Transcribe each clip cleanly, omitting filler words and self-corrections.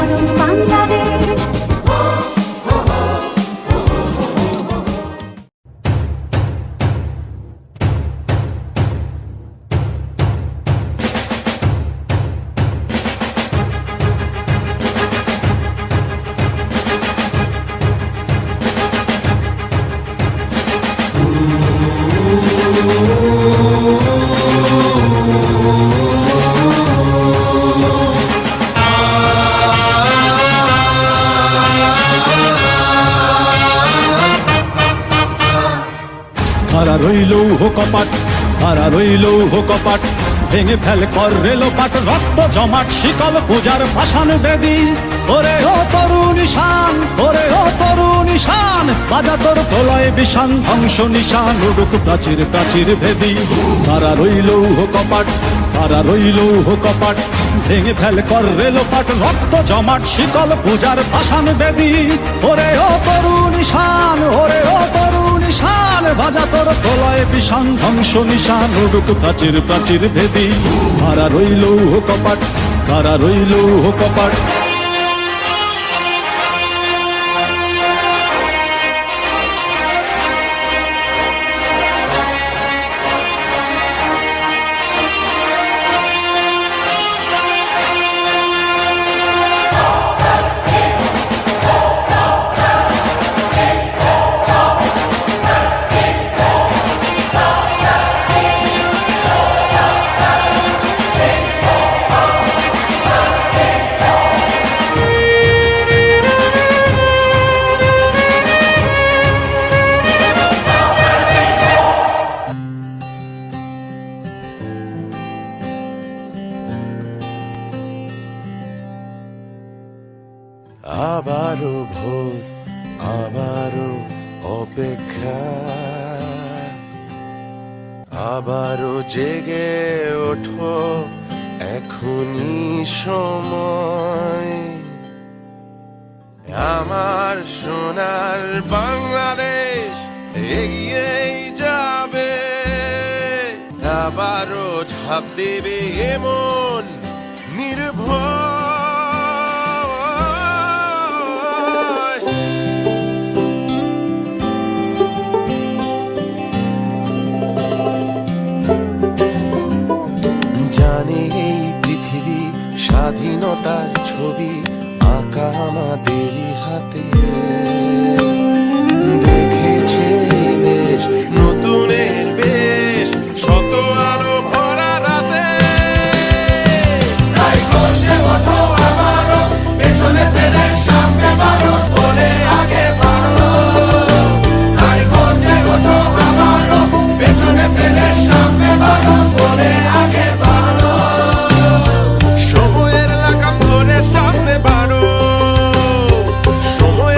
আবারও বাংলাদেশ। হারা রইল কপাট, হারা রইল কপাট, ভেঙে ফেল কর রেলোপাট, রক্ত জমাট শিকল পূজার পাষাণ বেদী। ওরে ও তরুণ ঈশান, ওরে ও তরুণ ঈশান, বাজা তোর প্রলয় বিষান, ধ্বংস নিশান উড়ুক প্রাচীর প্রাচীর ভেদী। হারা রইল কপাট, হারা রইল কপাট, ভেঙে ফেল কর রেলোপাট, রক্ত জমাট শিকল পূজার পাষাণ বেদী। ওরে ও তরুণ ঈশান, ওরে ও তরুণ ঈশান, বাজা তোর প্রলয় বিষান, ধ্বংস নিশান উড়ুক প্রাচীর প্রাচীর ভেদী। হারা রইল কপাট, হারা রইল কপাট। আবারও ভোর, আবারও অপেক্ষা, আবারও জেগে ওঠো, এখনই সময়। আমার সোনার বাংলাদেশ এগিয়েই যাবে, আবারও ঝাঁপ দেবে এমন নির্ভয়। জানে এই পৃথিবী স্বাধীনতার ছবি আঁকা আমাদেরই হাতে, দেখেছে এই দেশ নতুনের বেশ, শত আলো ভরা রাতে। তাই গর্জে ওঠো আবারও, পেছনে ফেলে সামনে বাড়ো, বলে আগে বাড়ো। তাই গর্জে ওঠো আবারও, পেছনে ফেলে সামনে বাড়ো, বলে আগে বাড়ো। সময়ের লাগাম ধরে সামনে বাড়ো, সময়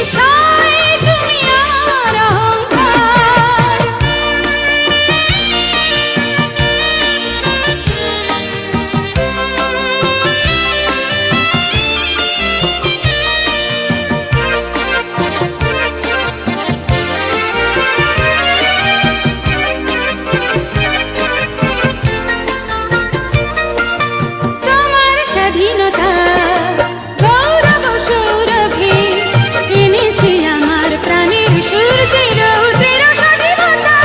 বিষয় তুমি আর অহংকার। তোমার স্বাধীনতা গৌরব সৌরভে এনেছি আমার প্রাণের সূর্যের রৌদ্রের স্বাধীনতা।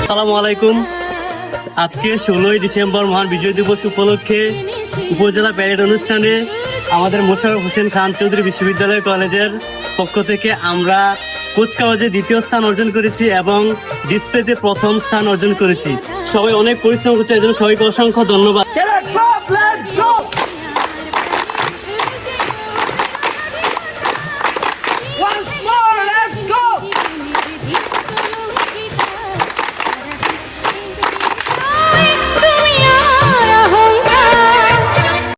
আসসালামু আলাইকুম। আজকে 16ই ডিসেম্বর মহান বিজয় দিবস উপলক্ষে উপজেলা প্যারেড অনুষ্ঠানে আমাদের মোশাররফ হোসেন খান চৌধুরী বিশ্ববিদ্যালয় কলেজের পক্ষ থেকে আমরা কুচকাওয়াজে দ্বিতীয় স্থান অর্জন করেছি এবং ডিসপ্লেতে প্রথম স্থান অর্জন করেছি। সবাই অনেক পরিশ্রম করছে, এজন্য সবাইকে অসংখ্য ধন্যবাদ।